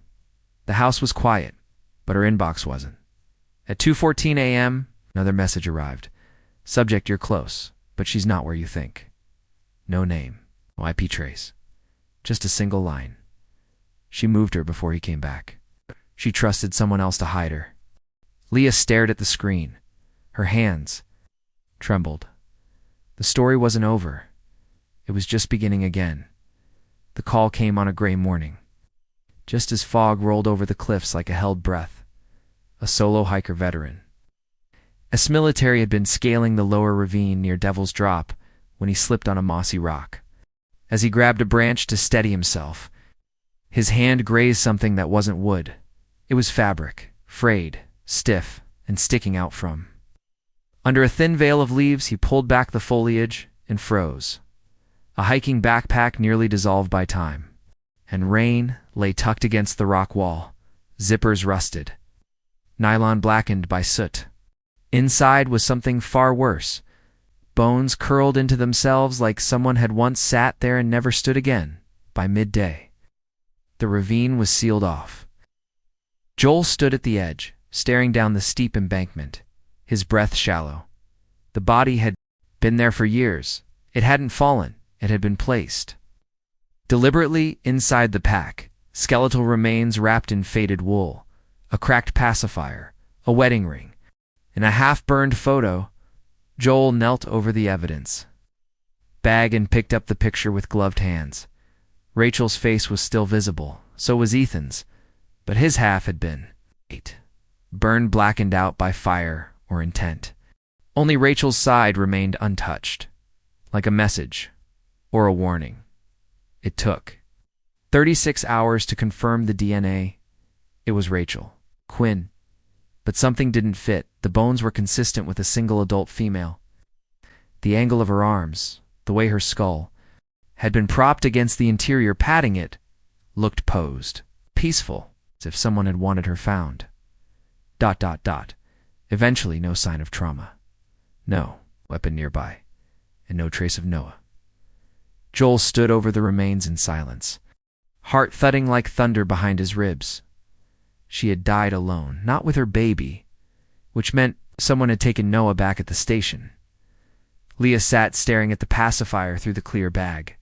The house was quiet, but her inbox wasn't. At 2:14 a.m., another message arrived. Subject, you're close, but she's not where you think. No name, no IP trace. Just a single line. She moved her before he came back. She trusted someone else to hide her. Leah stared at the screen. Her hands trembled. The story wasn't over. It was just beginning again. The call came on a gray morning, just as fog rolled over the cliffs like a held breath. A solo hiker veteran. Ex-military had been scaling the lower ravine near Devil's Drop when he slipped on a mossy rock. As he grabbed a branch to steady himself, his hand grazed something that wasn't wood. It was fabric, frayed, stiff, and sticking out from. Under a thin veil of leaves, he pulled back the foliage and froze. A hiking backpack nearly dissolved by time. And rain lay tucked against the rock wall, zippers rusted, nylon blackened by soot. Inside was something far worse. Bones curled into themselves like someone had once sat there and never stood again. By midday, the ravine was sealed off. Joel stood at the edge, staring down the steep embankment, his breath shallow. The body had been there for years. It hadn't fallen. It had been placed deliberately inside the pack, skeletal remains wrapped in faded wool, a cracked pacifier, a wedding ring, and a half-burned photo. Joel knelt over the evidence bag and picked up the picture with gloved hands. Rachel's face was still visible, so was Ethan's, but his half had been burned, blackened out by fire or intent. Only Rachel's side remained untouched, like a message or a warning. It took 36 hours to confirm the DNA. It was Rachel Quinn. But something didn't fit. The bones were consistent with a single adult female. The angle of her arms, the way her skull had been propped against the interior padding it, looked posed, peaceful, as if someone had wanted her found. ... Eventually, no sign of trauma. No weapon nearby, and no trace of Noah. Joel stood over the remains in silence, heart thudding like thunder behind his ribs. She had died alone, not with her baby, which meant someone had taken Noah back at the station. Leah sat staring at the pacifier through the clear bag,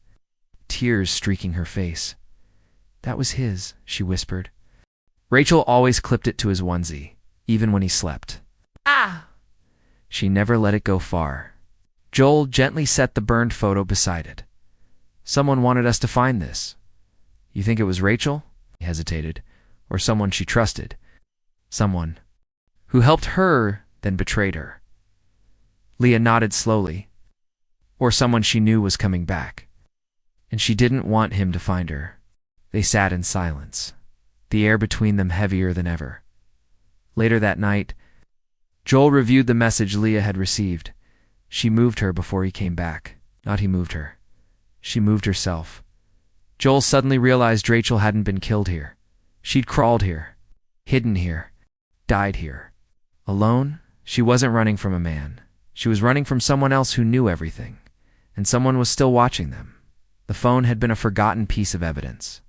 tears streaking her face. That was his, she whispered. Rachel always clipped it to his onesie, even when he slept. Ah! She never let it go far. Joel gently set the burned photo beside it. Someone wanted us to find this. You think it was Rachel? He hesitated. Or someone she trusted. Someone who helped her, then betrayed her. Leah nodded slowly. Or someone she knew was coming back. And she didn't want him to find her. They sat in silence, the air between them heavier than ever. Later that night, Joel reviewed the message Leah had received. She moved her before he came back. Not he moved her. She moved herself. Joel suddenly realized Rachel hadn't been killed here. She'd crawled here, hidden here, died here. Alone, she wasn't running from a man. She was running from someone else who knew everything, and someone was still watching them. The phone had been a forgotten piece of evidence,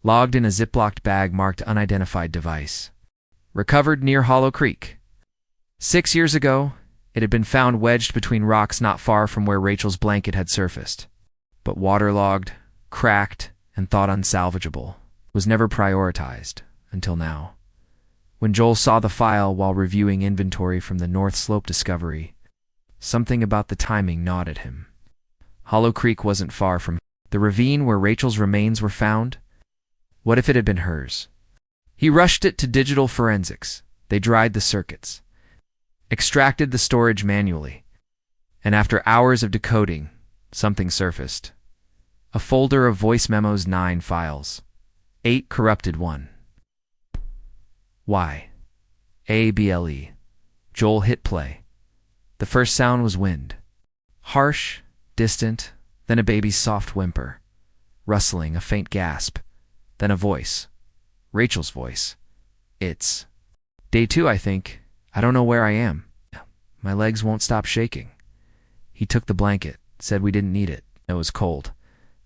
logged in a Ziploc bag marked unidentified device. Recovered near Hollow Creek. 6 years ago, it had been found wedged between rocks not far from where Rachel's blanket had surfaced. But waterlogged, cracked, and thought unsalvageable, was never prioritized until now. When Joel saw the file while reviewing inventory from the North Slope discovery, something about the timing gnawed at him. Hollow Creek wasn't far from the ravine where Rachel's remains were found. What if it had been hers? He rushed it to digital forensics. They dried the circuits, extracted the storage manually, and after hours of decoding, something surfaced. A folder of voice memos, 9 files. 8 corrupted, 1. Y. A-B-L-E. Joel hit play. The first sound was wind. Harsh, distant, then a baby's soft whimper. Rustling, a faint gasp. Then a voice. Rachel's voice. It's day 2, I think. I don't know where I am. My legs won't stop shaking. He took the blanket, said we didn't need it. It was cold.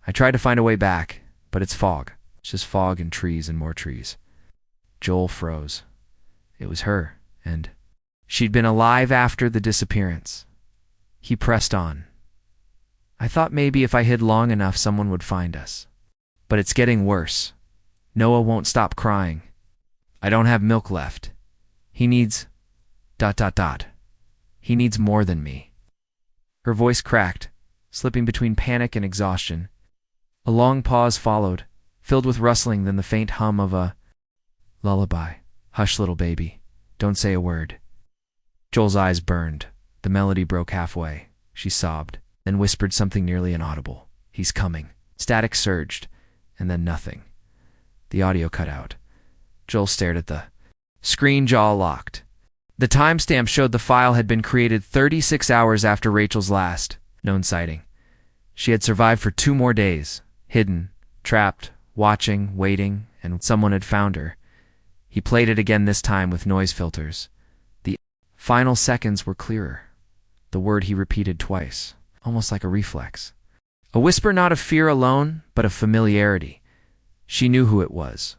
I tried to find a way back, but it's fog. It's just fog and trees and more trees. Joel froze. It was her, and she'd been alive after the disappearance. He pressed on. I thought maybe if I hid long enough someone would find us. But it's getting worse. Noah won't stop crying. I don't have milk left. He needs... ... He needs more than me. Her voice cracked, slipping between panic and exhaustion. A long pause followed, filled with rustling, then the faint hum of a lullaby. Hush, little baby. Don't say a word. Joel's eyes burned. The melody broke halfway. She sobbed, then whispered something nearly inaudible. He's coming. Static surged, and then nothing. The audio cut out. Joel stared at the screen, jaw locked. The timestamp showed the file had been created 36 hours after Rachel's last known sighting. She had survived for 2 more days, hidden, trapped, watching, waiting, and someone had found her. He played it again, this time with noise filters. The final seconds were clearer. The word he repeated twice, almost like a reflex. A whisper not of fear alone, but of familiarity. She knew who it was.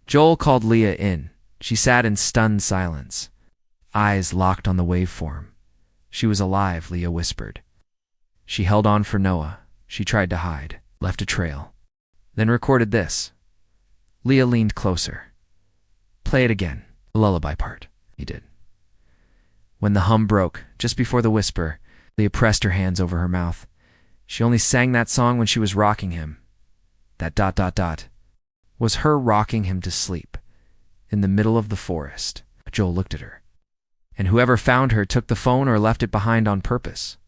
Joel called Leah in. She sat in stunned silence, eyes locked on the waveform. She was alive, Leah whispered. She held on for Noah. She tried to hide, left a trail, then recorded this. Leah leaned closer. Play it again, the lullaby part. He did. When the hum broke, just before the whisper, Leah pressed her hands over her mouth. She only sang that song when she was rocking him. That ... was her rocking him to sleep, in the middle of the forest. Joel looked at her. And whoever found her took the phone or left it behind on purpose.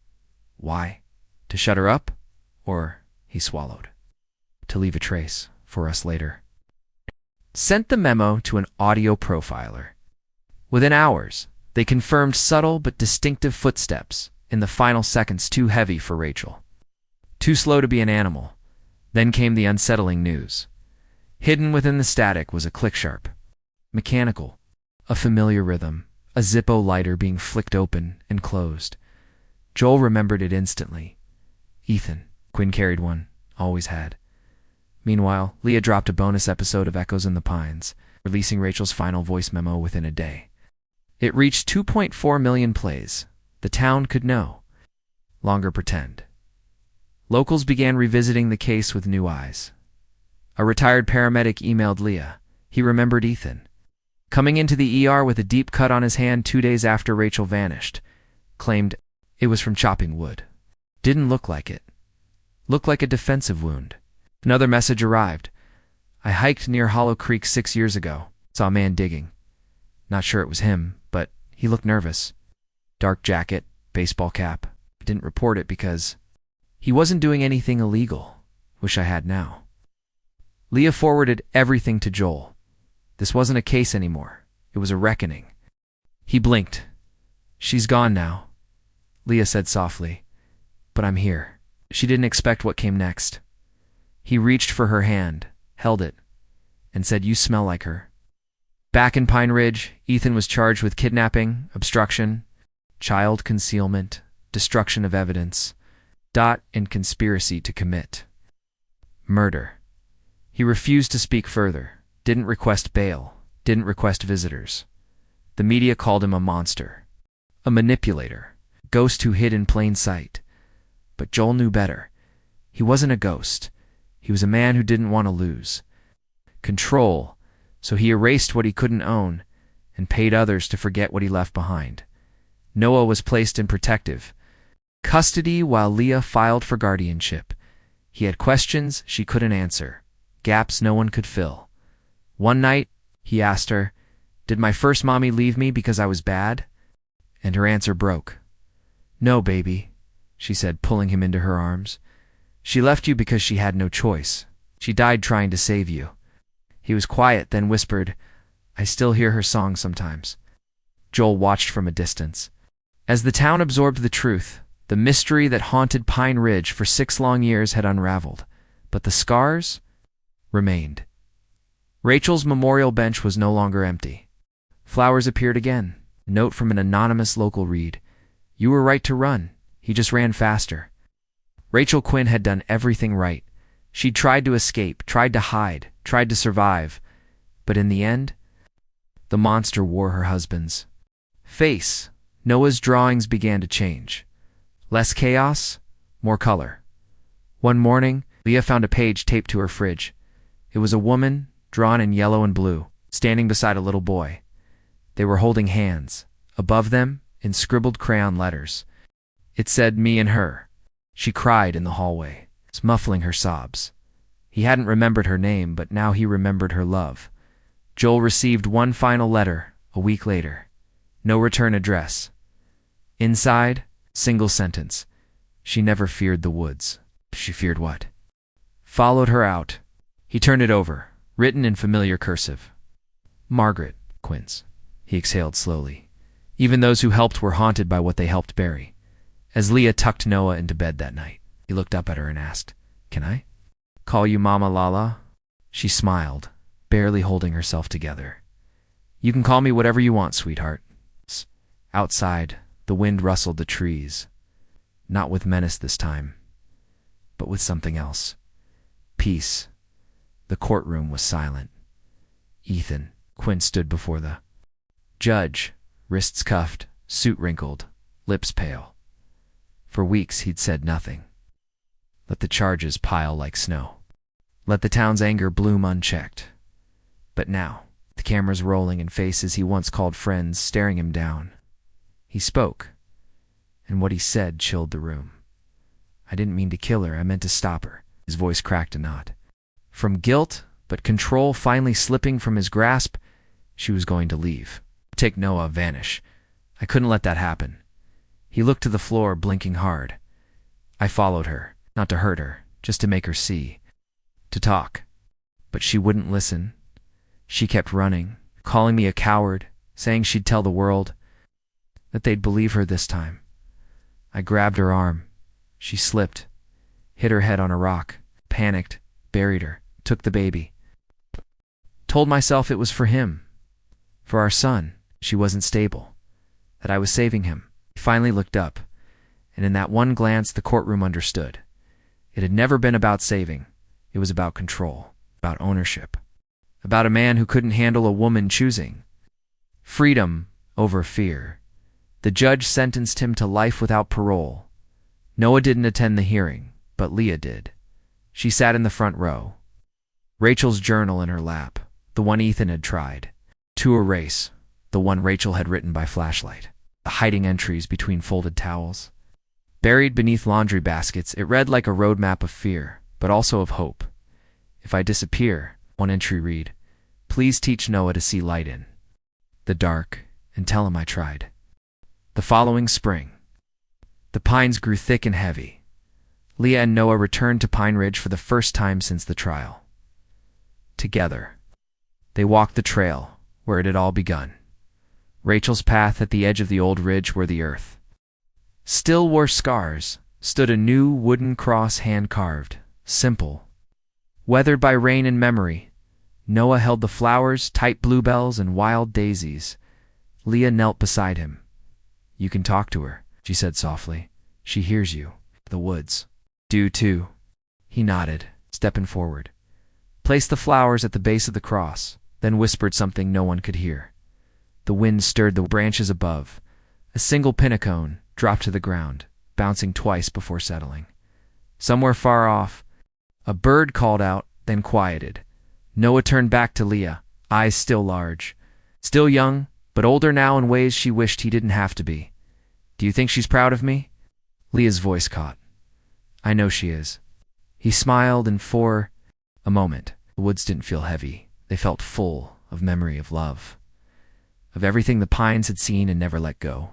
Why? To shut her up? Or, he swallowed, to leave a trace for us later. Sent the memo to an audio profiler. Within hours, they confirmed subtle but distinctive footsteps in the final seconds, too heavy for Rachel. Too slow to be an animal. Then came the unsettling news. Hidden within the static was a click sharp. Mechanical. A familiar rhythm. A Zippo lighter being flicked open and closed. Joel remembered it instantly. Ethan. Quinn carried one. Always had. Meanwhile, Leah dropped a bonus episode of Echoes in the Pines, releasing Rachel's final voice memo within a day. It reached 2.4 million plays. The town could know. Longer pretend. Locals began revisiting the case with new eyes. A retired paramedic emailed Leah. He remembered Ethan. Coming into the ER with a deep cut on his hand 2 days after Rachel vanished. Claimed it was from chopping wood. Didn't look like it. Looked like a defensive wound. Another message arrived. I hiked near Hollow Creek 6 years ago. Saw a man digging. Not sure it was him, but he looked nervous. Dark jacket, baseball cap. I didn't report it because he wasn't doing anything illegal. Wish I had now. Leah forwarded everything to Joel. This wasn't a case anymore. It was a reckoning. He blinked. She's gone now, Leah said softly. But I'm here. She didn't expect what came next. He reached for her hand, held it, and said, "You smell like her." Back in Pine Ridge, Ethan was charged with kidnapping, obstruction, child concealment, destruction of evidence, and conspiracy to commit murder. He refused to speak further, didn't request bail, didn't request visitors. The media called him a monster, a manipulator, a ghost who hid in plain sight. But Joel knew better. He wasn't a ghost. He was a man who didn't want to lose control, so he erased what he couldn't own and paid others to forget what he left behind. Noah was placed in protective custody while Leah filed for guardianship. He had questions she couldn't answer, gaps no one could fill. One night, he asked her, "Did my first mommy leave me because I was bad?" And her answer broke. "No, baby," she said, pulling him into her arms. "She left you because she had no choice. She died trying to save you." He was quiet, then whispered, "I still hear her song sometimes." Joel watched from a distance. As the town absorbed the truth, the mystery that haunted Pine Ridge for 6 long years had unraveled, but the scars remained. Rachel's memorial bench was no longer empty. Flowers appeared again. A note from an anonymous local read. "You were right to run. He just ran faster." Rachel Quinn had done everything right. She'd tried to escape, tried to hide, tried to survive. But in the end, the monster wore her husband's face. Noah's drawings began to change. Less chaos, more color. One morning, Leah found a page taped to her fridge. It was a woman, drawn in yellow and blue, standing beside a little boy. They were holding hands. Above them, in scribbled crayon letters, it said, "Me and her." She cried in the hallway, muffling her sobs. He hadn't remembered her name, but now he remembered her love. Joel received one final letter a week later. No return address. Inside, single sentence. She never feared the woods. She feared what? Followed her out. He turned it over, written in familiar cursive. "Margaret Quince." He exhaled slowly. Even those who helped were haunted by what they helped bury. As Leah tucked Noah into bed that night, he looked up at her and asked, "Can I call you Mama Lala?" She smiled, barely holding herself together. "You can call me whatever you want, sweetheart." Outside, the wind rustled the trees. Not with menace this time, but with something else. Peace. The courtroom was silent. Ethan Quinn stood before the judge, wrists cuffed, suit wrinkled, lips pale. For weeks he'd said nothing. Let the charges pile like snow. Let the town's anger bloom unchecked. But now, the cameras rolling and faces he once called friends staring him down, he spoke, and what he said chilled the room. "I didn't mean to kill her, I meant to stop her." His voice cracked a knot. From guilt, but control finally slipping from his grasp, she was going to leave. Take Noah, vanish. I couldn't let that happen. He looked to the floor, blinking hard. I followed her, not to hurt her, just to make her see, to talk. But she wouldn't listen. She kept running, calling me a coward, saying she'd tell the world, that they'd believe her this time. I grabbed her arm. She slipped, hit her head on a rock, panicked, buried her, took the baby. Told myself it was for him, for our son. She wasn't stable, that I was saving him. He finally looked up, and in that one glance the courtroom understood. It had never been about saving. It was about control, about ownership, about a man who couldn't handle a woman choosing freedom over fear. The judge sentenced him to life without parole. Noah didn't attend the hearing, but Leah did. She sat in the front row, Rachel's journal in her lap, the one Ethan had tried to erase, the one Rachel had written by flashlight, the hiding entries between folded towels. Buried beneath laundry baskets, it read like a roadmap of fear, but also of hope. If I disappear, one entry read, please teach Noah to see light in the dark and tell him I tried. The following spring, the pines grew thick and heavy. Leah and Noah returned to Pine Ridge for the first time since the trial. Together, they walked the trail where it had all begun. Rachel's path at the edge of the old ridge where the earth still wore scars stood a new wooden cross hand-carved, simple, weathered by rain and memory. Noah held the flowers, tight bluebells, and wild daisies. Leah knelt beside him. You can talk to her, she said softly. She hears you. The woods do too. He nodded, stepping forward. Placed the flowers at the base of the cross, then whispered something no one could hear. The wind stirred the branches above. A single pinnacone dropped to the ground, bouncing twice before settling. Somewhere far off, a bird called out, then quieted. Noah turned back to Leah, eyes still large. Still young, but older now in ways she wished he didn't have to be. Do you think she's proud of me? Leah's voice caught. I know she is. He smiled, and for a moment, the woods didn't feel heavy. They felt full of memory of love, of everything the pines had seen and never let go.